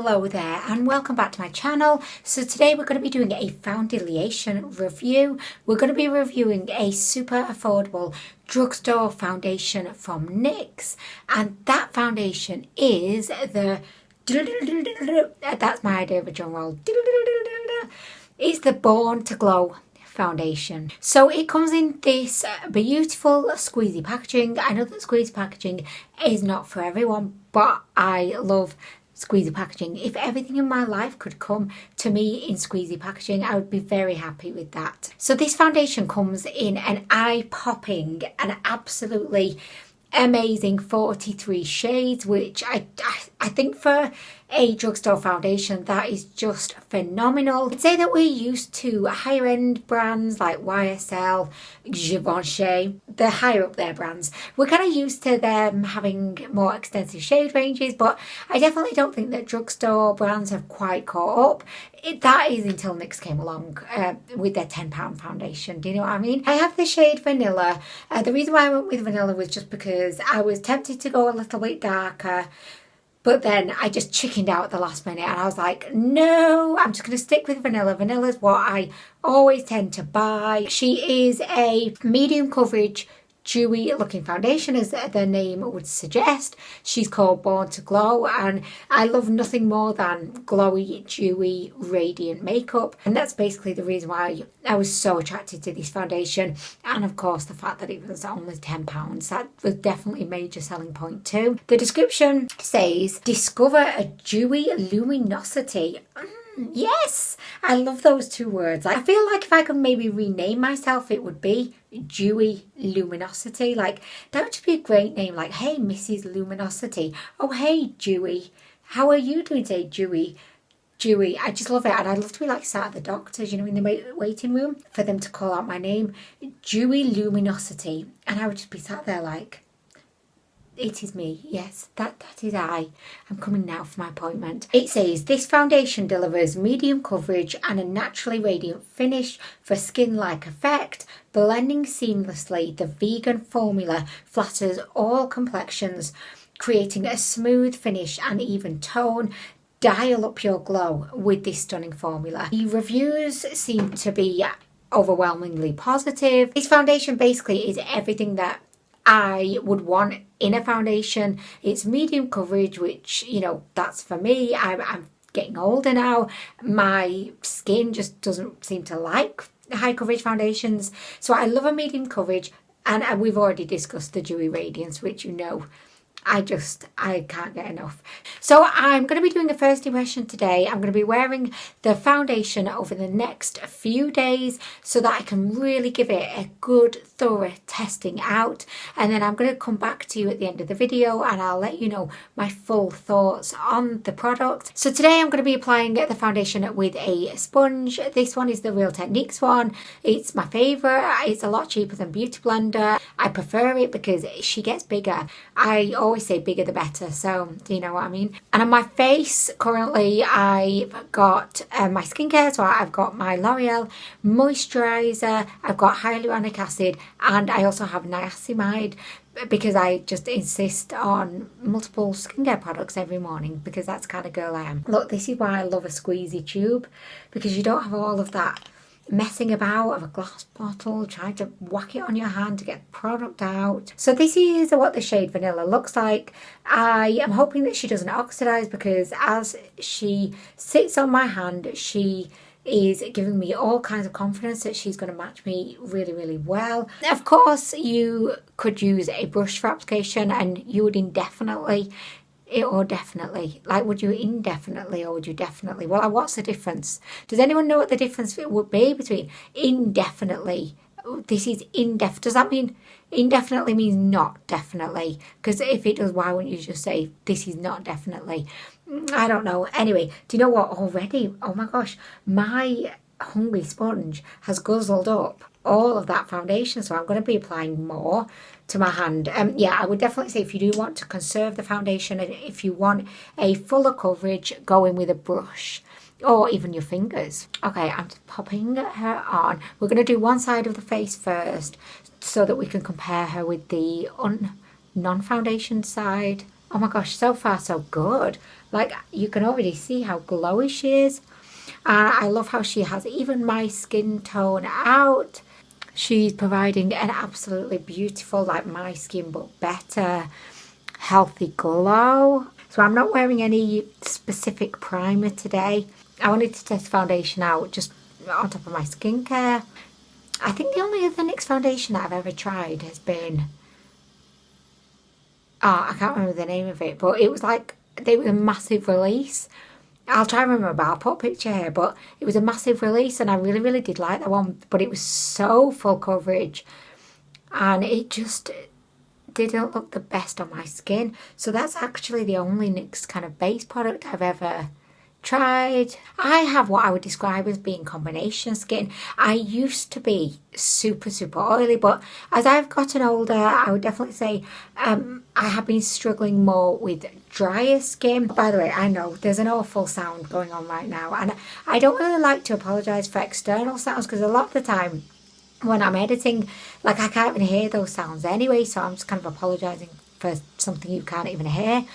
Hello there and welcome back to my channel. So today we're going to be doing a foundation review. We're going to be reviewing a super affordable drugstore foundation from NYX, and that foundation is the that's my idea of a drum roll. It's the Born to Glow foundation. So it comes in this beautiful squeezy packaging. I know that squeezy packaging is not for everyone, but I love squeezy packaging. If everything in my life could come to me in squeezy packaging, I would be very happy with that. So this foundation comes in an eye-popping and absolutely amazing 43 shades, which I think for a drugstore foundation, that is just phenomenal. I'd say that we're used to higher end brands like YSL, Givenchy, the higher up their brands. We're kind of used to them having more extensive shade ranges, but I definitely don't think that drugstore brands have quite caught up. That is until NYX came along with their £10 foundation. Do you know what I mean? I have the shade Vanilla. The reason why I went with Vanilla was just because I was tempted to go a little bit darker, but then I just chickened out at the last minute and I was like, no, I'm just going to stick with Vanilla. Vanilla is what I always tend to buy. She is a medium coverage, dewy looking foundation, as the name would suggest. She's called Born to Glow, and I love nothing more than glowy, dewy, radiant makeup, and that's basically the reason why I was so attracted to this foundation. And of course the fact that it was only £10, that was definitely a major selling point too. The description says, discover a dewy luminosity. Yes, I love those two words. I feel like if I could maybe rename myself, it would be Dewy Luminosity. Like, that would just be a great name. Like, hey, Mrs. Luminosity. Oh, hey, Dewy. How are you doing today, Dewy? Dewy. I just love it. And I'd love to be like sat at the doctors, you know, in the waiting room, for them to call out my name, Dewy Luminosity. And I would just be sat there like, it is me, yes, that is I. I'm coming now for my appointment. It says, this foundation delivers medium coverage and a naturally radiant finish for skin-like effect. Blending seamlessly, the vegan formula flatters all complexions, creating a smooth finish and even tone. Dial up your glow with this stunning formula. The reviews seem to be overwhelmingly positive. This foundation basically is everything that I would want in a foundation. It's medium coverage, which, you know, that's for me. I'm getting older now. My skin just doesn't seem to like high coverage foundations. So I love a medium coverage, and we've already discussed the dewy radiance, which, you know, I can't get enough. So I'm going to be doing a first impression today. I'm going to be wearing the foundation over the next few days so that I can really give it a good thorough testing out, and then I'm going to come back to you at the end of the video and I'll let you know my full thoughts on the product. So today I'm going to be applying the foundation with a sponge. This one is the Real NYX one. It's my favourite. It's a lot cheaper than Beauty Blender. I prefer it because she gets bigger. I always say bigger the better, so do you know what I mean? And on my face currently I've got my skincare. So I've got my L'Oreal moisturiser, I've got hyaluronic acid, and I also have niacinamide, because I just insist on multiple skincare products every morning, because that's the kind of girl I am. Look, this is why I love a squeezy tube, because you don't have all of that messing about of a glass bottle, trying to whack it on your hand to get product out. So this is what the shade Vanilla looks like. I am hoping that she doesn't oxidize, because as she sits on my hand, she is giving me all kinds of confidence that she's going to match me really, really well. Of course, you could use a brush for application, and you would indefinitely, or definitely, like, would you indefinitely or would you definitely? Well, what's the difference? Does anyone know what the difference would be between indefinitely? This is indefinite. Does that mean indefinitely means not definitely? Because if it does, why wouldn't you just say this is not definitely? I don't know. Anyway, do you know what? Already, oh my gosh, my hungry sponge has guzzled up all of that foundation, so I'm going to be applying more to my hand. Yeah, I would definitely say if you do want to conserve the foundation, and if you want a fuller coverage, go in with a brush or even your fingers. Okay, I'm just popping her on. We're going to do one side of the face first so that we can compare her with the non-foundation side. Oh my gosh, so far so good. Like, you can already see how glowy she is. And I love how she has even my skin tone out. She's providing an absolutely beautiful, like my skin but better, healthy glow. So I'm not wearing any specific primer today. I wanted to test foundation out just on top of my skincare. I think the only other NYX foundation that I've ever tried has been, oh, I can't remember the name of it, but it was like, they were a massive release. I'll try and remember, I'll put a picture here, but it was a massive release and I really, really did like that one, but it was so full coverage and it just didn't look the best on my skin. So that's actually the only NYX kind of base product I've ever tried. I have what I would describe as being combination skin. I used to be super oily, but as I've gotten older, I would definitely say I have been struggling more with drier skin. By the way, I know there's an awful sound going on right now, and I don't really like to apologise for external sounds because a lot of the time when I'm editing, like, I can't even hear those sounds anyway, so I'm just kind of apologising for something you can't even hear.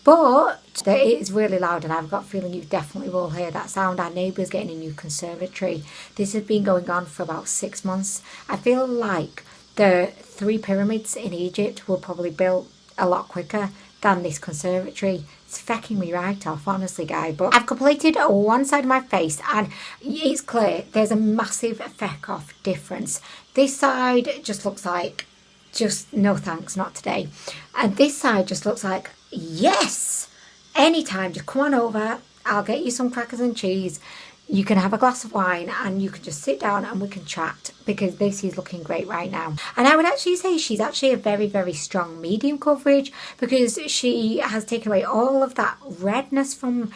But it is really loud and I've got a feeling you definitely will hear that sound. Our neighbour's getting a new conservatory. This has been going on for about 6 months. I feel like the 3 pyramids in Egypt were probably built a lot quicker than this conservatory. It's fecking me right off, honestly, guys. But I've completed one side of my face and it's clear there's a massive feck off difference. This side just looks like, just no thanks, not today. And this side just looks like, yes, anytime, just come on over, I'll get you some crackers and cheese, you can have a glass of wine and you can just sit down and we can chat, because this is looking great right now. And I would actually say she's actually a very strong medium coverage, because she has taken away all of that redness from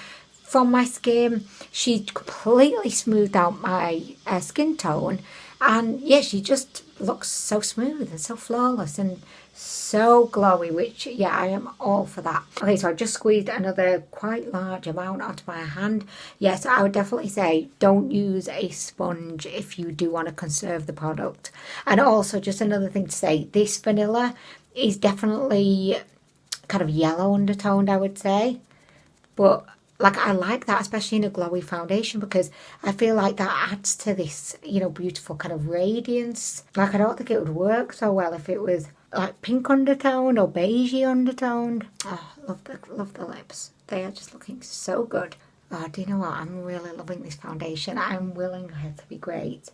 my skin. She completely smoothed out my skin tone, and yeah, she just looks so smooth and so flawless and so glowy, which, yeah, I am all for that. Okay, so I just squeezed another quite large amount onto my hand. Yes, I would definitely say don't use a sponge if you do want to conserve the product. And also, just another thing to say, this vanilla is definitely kind of yellow undertoned, I would say. But like, I like that, especially in a glowy foundation, because I feel like that adds to this, you know, beautiful kind of radiance. Like, I don't think it would work so well if it was like pink undertone or beigey undertoned. Oh, love the lips. They are just looking so good. Oh, do you know what? I'm really loving this foundation. I'm willing her to be great.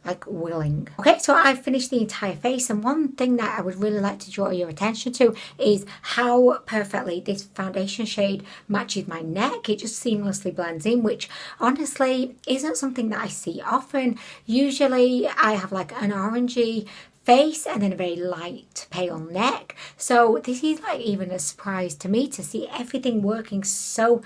Like, willing. Okay, so I've finished the entire face, and one thing that I would really like to draw your attention to is how perfectly this foundation shade matches my neck. It just seamlessly blends in, which honestly isn't something that I see often. Usually I have like an orangey face and then a very light pale neck, so this is like even a surprise to me to see everything working so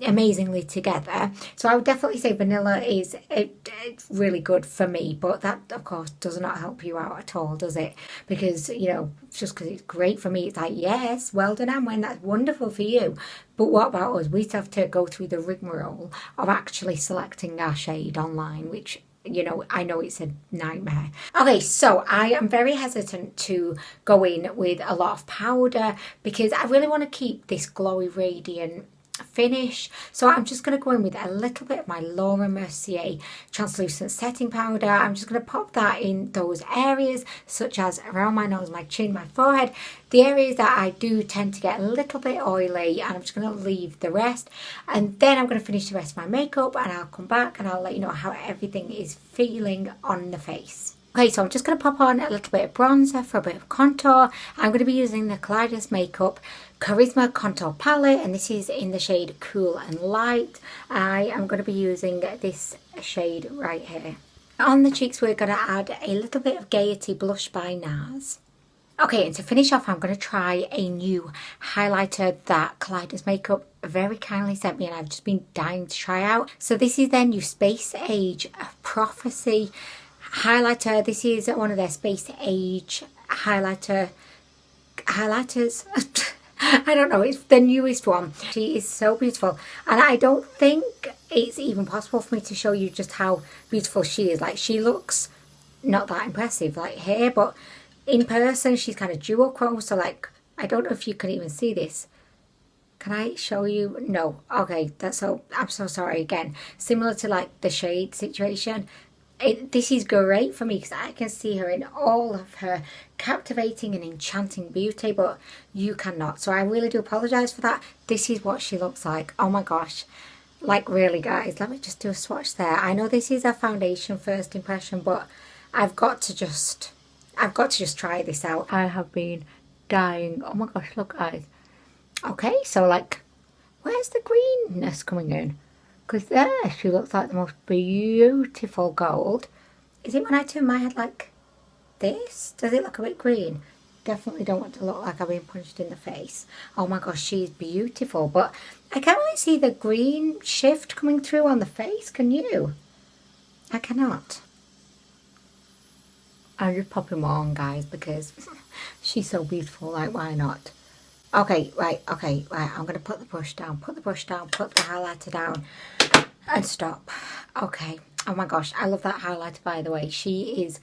amazingly together. So I would definitely say vanilla is it's really good for me, but that of course does not help you out at all, does it? Because, you know, just because it's great for me, it's like, yes, well done, ANWEN, that's wonderful for you, but what about us? We have to go through the rigmarole of actually selecting our shade online, which, you know, I know it's a nightmare. Okay, so I am very hesitant to go in with a lot of powder because I really want to keep this glowy, radiant finish. So I'm just going to go in with a little bit of my Laura Mercier translucent setting powder. I'm just going to pop that in those areas, such as around my nose, my chin, my forehead, the areas that I do tend to get a little bit oily, and I'm just going to leave the rest. And then I'm going to finish the rest of my makeup, and I'll come back and I'll let you know how everything is feeling on the face. Okay, so I'm just going to pop on a little bit of bronzer for a bit of contour. I'm going to be using the Kaleidos Makeup Charisma Contour Palette, and this is in the shade Cool and Light. I am going to be using this shade right here. On the cheeks, we're going to add a little bit of Gaiety Blush by NARS. Okay, and to finish off, I'm going to try a new highlighter that Kaleidos Makeup very kindly sent me, and I've just been dying to try out. So this is their new Space Age Prophecy highlighter. This is one of their Space Age highlighters. I don't know, it's the newest one. She is so beautiful, and I don't think it's even possible for me to show you just how beautiful she is. Like, she looks not that impressive like here, but in person she's kind of dual chrome, so like, I don't know if you can even see this. Can I show you? No. Okay, I'm so sorry again. Similar to like the shade situation. This is great for me because I can see her in all of her captivating and enchanting beauty, but you cannot. So I really do apologise for that. This is what she looks like. Oh my gosh. Like really, guys, let me just do a swatch there. I know this is a foundation first impression, but I've got to just try this out. I have been dying. Oh my gosh, look guys. Okay, so like, where's the greenness coming in? Because there she looks like the most beautiful gold. Is it when I turn my head like this? Does it look a bit green? Definitely don't want to look like I've been punched in the face. Oh my gosh, she's beautiful. But I can't really see the green shift coming through on the face. Can you? I cannot. I'm just popping more on, guys, because she's so beautiful. Like, why not? Okay, right. I'm going to put the brush down, put the highlighter down and stop. Okay. Oh my gosh, I love that highlighter, by the way. She is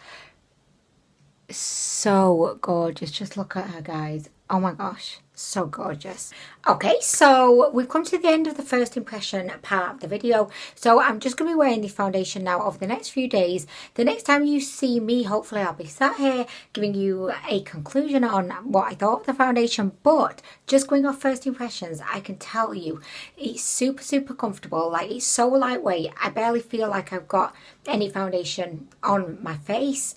so gorgeous. Just look at her, guys. Oh my gosh, so gorgeous. Okay, so we've come to the end of the first impression part of the video. So I'm just going to be wearing this foundation now over the next few days. The next time you see me, hopefully I'll be sat here giving you a conclusion on what I thought of the foundation. But just going off first impressions, I can tell you it's super comfortable. Like, it's so lightweight. I barely feel like I've got any foundation on my face.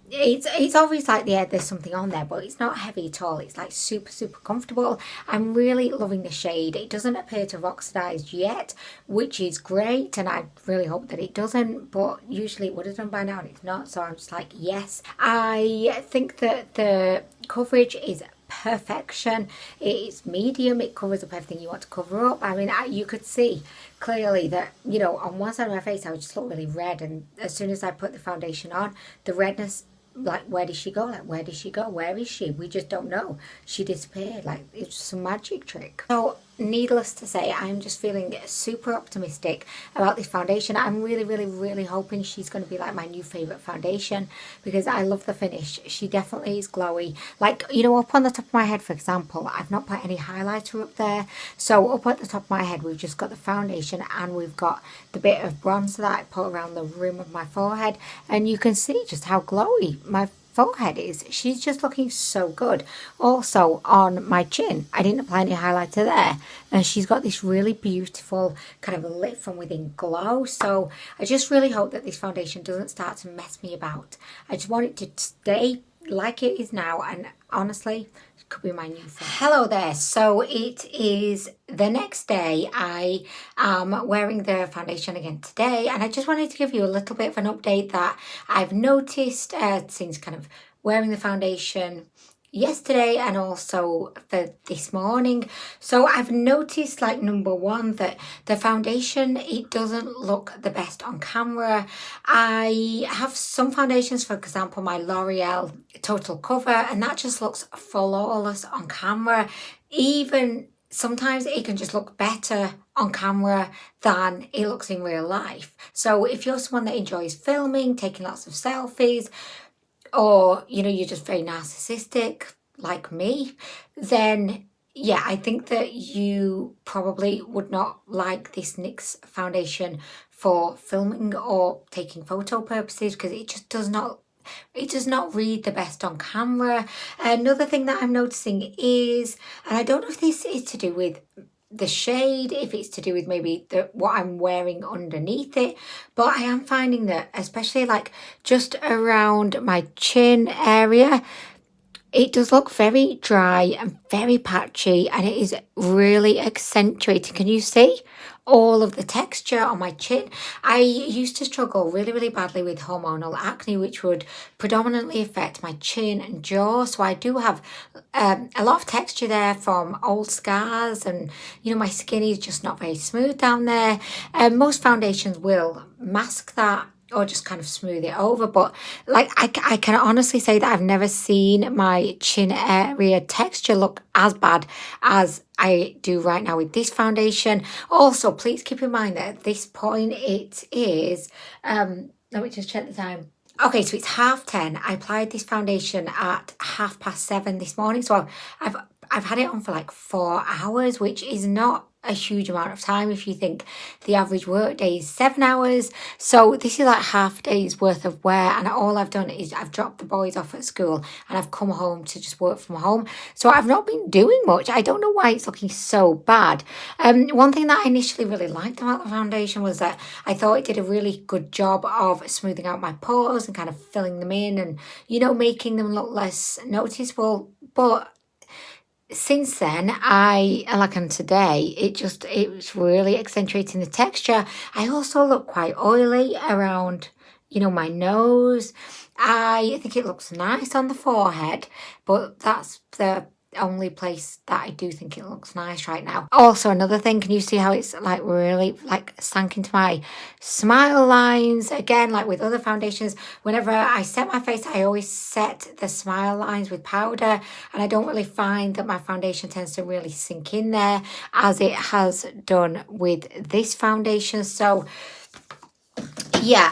It's obvious like, yeah, there's something on there, but it's not heavy at all. It's like super comfortable. I'm really loving the shade. It doesn't appear to have oxidized yet, which is great, and I really hope that it doesn't, but usually it would have done by now and it's not, so I'm just like, yes. I think that the coverage is perfection. It's medium. It covers up everything you want to cover up. I mean, you could see clearly that, you know, on one side of my face I would just look really red, and as soon as I put the foundation on, the redness, like, where did she go? Like, where did she go? Where is she? We just don't know. She disappeared. Like, it's just a magic trick. So, needless to say, I'm just feeling super optimistic about this foundation. I'm really hoping she's going to be like my new favourite foundation, because I love the finish. She definitely is glowy. Like, you know, up on the top of my head, for example, I've not put any highlighter up there. So up at the top of my head, we've just got the foundation and we've got the bit of bronzer that I put around the rim of my forehead. And you can see just how glowy my forehead is. She's just looking so good. Also on my chin, I didn't apply any highlighter there, and she's got this really beautiful kind of lit from within glow. So I just really hope that this foundation doesn't start to mess me about. I just want it to stay like it is now, and honestly, it could be my new thing. Hello there. So it is the next day. I am wearing the foundation again today, and I just wanted to give you a little bit of an update that I've noticed since kind of wearing the foundation yesterday and also for this morning. So I've noticed, like, number one, that the foundation, it doesn't look the best on camera. I have some foundations, for example my L'Oreal Total Cover, and that just looks flawless on camera. Even sometimes it can just look better on camera than it looks in real life. So if you're someone that enjoys filming, taking lots of selfies, or, you know, you're just very narcissistic like me, then yeah, I think that you probably would not like this NYX foundation for filming or taking photo purposes, because it just does not read the best on camera. Another thing that I'm noticing is, and I don't know if this is to do with the shade, if it's to do with maybe what I'm wearing underneath it, but I am finding that, especially like just around my chin area, it does look very dry and very patchy, and it is really accentuating. Can you see all of the texture on my chin? I used to struggle really badly with hormonal acne, which would predominantly affect my chin and jaw. So I do have a lot of texture there from old scars, and, you know, my skin is just not very smooth down there. Most foundations will mask that or just kind of smooth it over, but like I can honestly say that I've never seen my chin area texture look as bad as I do right now with this foundation. Also, please keep in mind that at this point it is let me just check the time. Okay, so it's 10:30. I applied this foundation at 7:30 this morning, so I've I've had it on for like 4 hours, which is not a huge amount of time if you think the average work day is 7 hours. So this is like half a day's worth of wear, and all I've done is I've dropped the boys off at school and I've come home to just work from home. So I've not been doing much. I don't know why it's looking so bad. One thing that I initially really liked about the foundation was that I thought it did a really good job of smoothing out my pores and kind of filling them in and, you know, making them look less noticeable. But since then, on today, it was really accentuating the texture. I also look quite oily around, you know, my nose. I think it looks nice on the forehead, but that's the only place that I do think it looks nice right now. Also, another thing, can you see how it's like really like sank into my smile lines? Again, like with other foundations, whenever I set my face, I always set the smile lines with powder, and I don't really find that my foundation tends to really sink in there as it has done with this foundation. So yeah,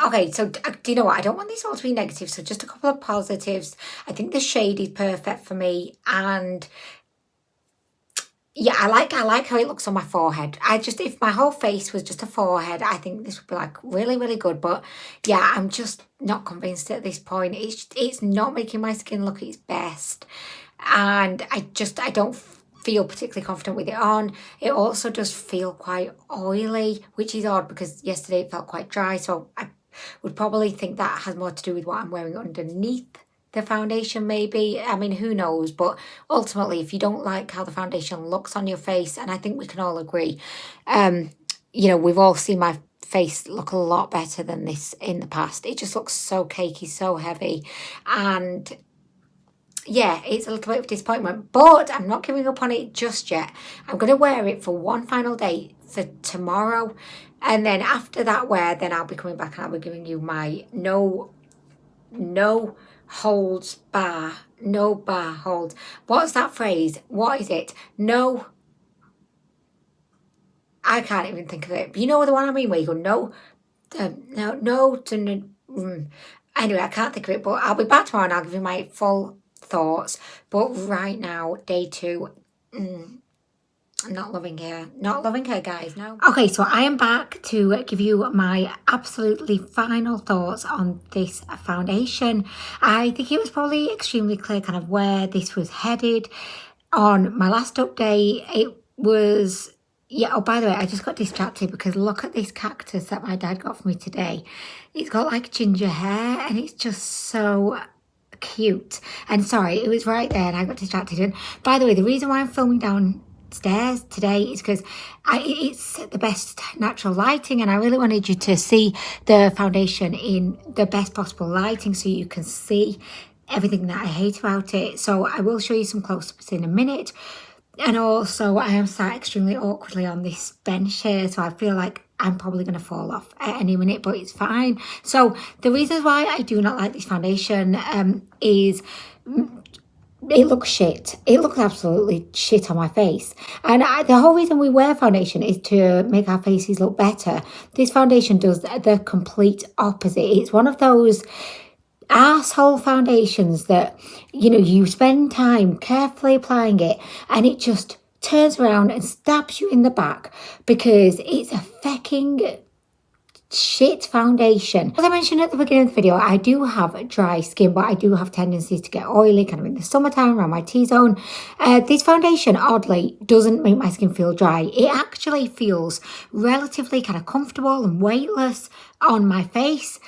okay, so do you know what? I don't want these all to be negative, so just a couple of positives. I think the shade is perfect for me, and yeah, I like how it looks on my forehead. If my whole face was just a forehead, I think this would be like really, really good. But yeah, I'm just not convinced at this point. It's not making my skin look its best, and I don't feel particularly confident with it on. It also does feel quite oily, which is odd because yesterday it felt quite dry. So I would probably think that has more to do with what I'm wearing underneath the foundation, maybe. I mean, who knows? But ultimately, if you don't like how the foundation looks on your face, and I think we can all agree, you know, we've all seen my face look a lot better than this in the past. It just looks so cakey, so heavy, and yeah, it's a little bit of disappointment, but I'm not giving up on it just yet. I'm going to wear it for one final day for tomorrow, and then after that wear, then I'll be coming back and I'll be giving you my no holds bar, no bar holds. What's that phrase? What is it? No, I can't even think of it. But you know the one I mean, where you go no. Anyway, I can't think of it, but I'll be back tomorrow and I'll give you my full thoughts. But right now, day 2, I'm not loving her, guys. No. Okay, so I am back to give you my absolutely final thoughts on this foundation. I think it was probably extremely clear kind of where this was headed. On my last update, it was, yeah, oh, by the way, I just got distracted because look at this cactus that my dad got for me today. It's got like ginger hair and it's just so cute. And sorry, it was right there and I got distracted. And by the way, the reason why I'm filming downstairs today is because it's the best natural lighting, and I really wanted you to see the foundation in the best possible lighting so you can see everything that I hate about it. So I will show you some close-ups in a minute. And also I am sat extremely awkwardly on this bench here, so I feel like I'm probably going to fall off at any minute, but it's fine. So the reasons why I do not like this foundation is it looks shit. It looks absolutely shit on my face. And the whole reason we wear foundation is to make our faces look better. This foundation does the complete opposite. It's one of those asshole foundations that, you know, you spend time carefully applying it and it just turns around and stabs you in the back because it's a fucking shit foundation. As I mentioned at the beginning of the video, I do have dry skin, but I do have tendencies to get oily kind of in the summertime around my T-zone. This foundation, oddly, doesn't make my skin feel dry. It actually feels relatively kind of comfortable and weightless on my face,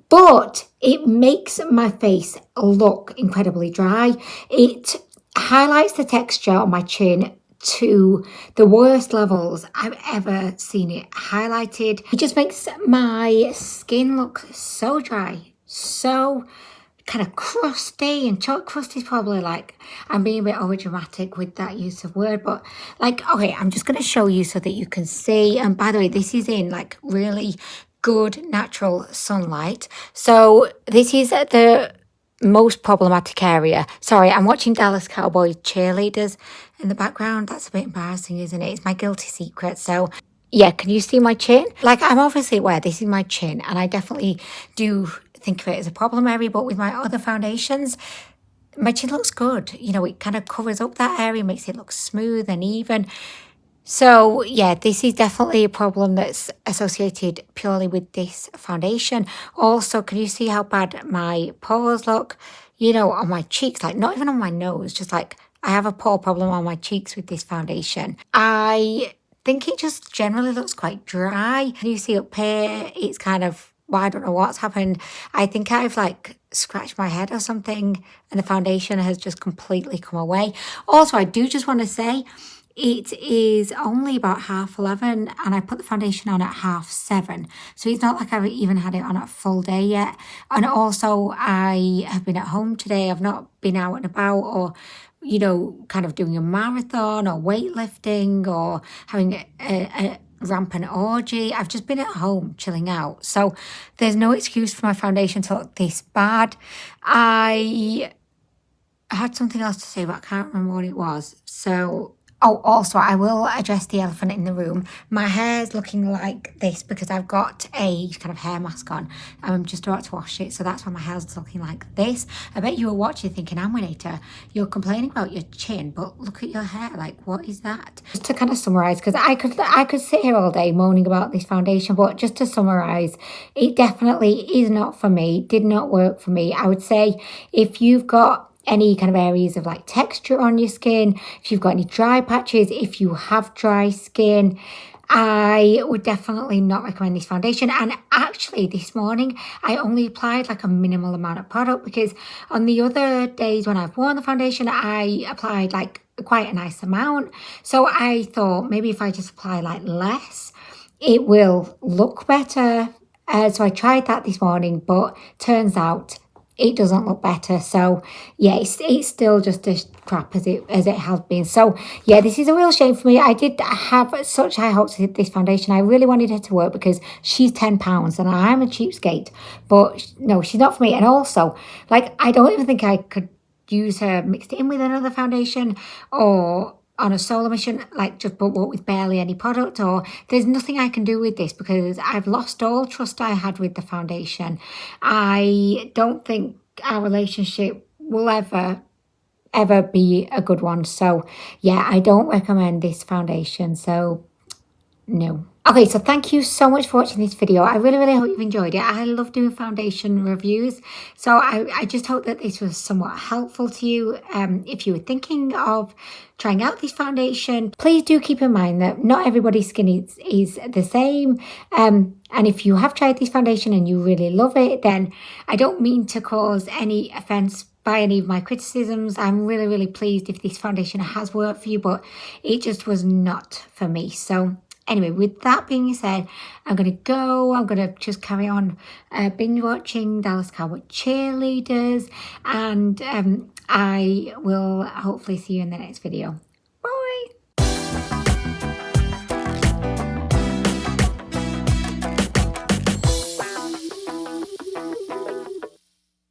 but it makes my face look incredibly dry. It highlights the texture on my chin to the worst levels I've ever seen it highlighted. It just makes my skin look so dry, so kind of crusty, and chocolate crust is probably like, I'm being a bit over dramatic with that use of word, but like, okay, I'm just going to show you so that you can see. And by the way, this is in like really good natural sunlight. So this is the most problematic area. Sorry, I'm watching Dallas Cowboy cheerleaders in the background. That's a bit embarrassing, isn't it? It's my guilty secret. So yeah, can you see my chin? Like, I'm obviously aware this is my chin, and I definitely do think of it as a problem area, but with my other foundations, my chin looks good. You know, it kind of covers up that area, makes it look smooth and even. So yeah, this is definitely a problem that's associated purely with this foundation. Also, can you see how bad my pores look? You know, on my cheeks, like not even on my nose, just like I have a pore problem on my cheeks with this foundation. I think it just generally looks quite dry. Can you see up here? It's kind of, well, I don't know what's happened. I think I've like scratched my head or something and the foundation has just completely come away. Also, I do just want to say, it is only about 11:30 and I put the foundation on at 7:30. So it's not like I've even had it on a full day yet. And also I have been at home today. I've not been out and about or, you know, kind of doing a marathon or weightlifting or having a rampant orgy. I've just been at home chilling out. So there's no excuse for my foundation to look this bad. I had something else to say, but I can't remember what it was. So, oh, also, I will address the elephant in the room. My hair's looking like this because I've got a kind of hair mask on. I'm just about to wash it, so that's why my hair's looking like this. I bet you were watching thinking, Anwinator, you're complaining about your chin, but look at your hair. Like, what is that? Just to kind of summarise, because I could sit here all day moaning about this foundation, but just to summarise, it definitely is not for me, did not work for me. I would say if you've got any kind of areas of like texture on your skin, if you've got any dry patches, if you have dry skin, I would definitely not recommend this foundation. And actually this morning I only applied like a minimal amount of product because on the other days when I've worn the foundation I applied like quite a nice amount. So I thought maybe if I just apply like less it will look better. So I tried that this morning, but turns out it doesn't look better. So yeah, it's still just as crap as it has been. So yeah, this is a real shame for me. I did have such high hopes with this foundation. I really wanted her to work because she's £10 and I'm a cheapskate. But no, she's not for me. And also, like, I don't even think I could use her mixed in with another foundation or on a solo mission, like just but with barely any product, or there's nothing I can do with this because I've lost all trust I had with the foundation. I don't think our relationship will ever be a good one. So yeah, I don't recommend this foundation. So no. Okay, so thank you so much for watching this video. I really hope you've enjoyed it. I love doing foundation reviews. So I just hope that this was somewhat helpful to you. If you were thinking of trying out this foundation, please do keep in mind that not everybody's skin is the same. And if you have tried this foundation and you really love it, then I don't mean to cause any offense by any of my criticisms. I'm really pleased if this foundation has worked for you, but it just was not for me. So anyway, with that being said, I'm going to go. I'm going to just carry on binge watching Dallas Cowboy Cheerleaders. And I will hopefully see you in the next video.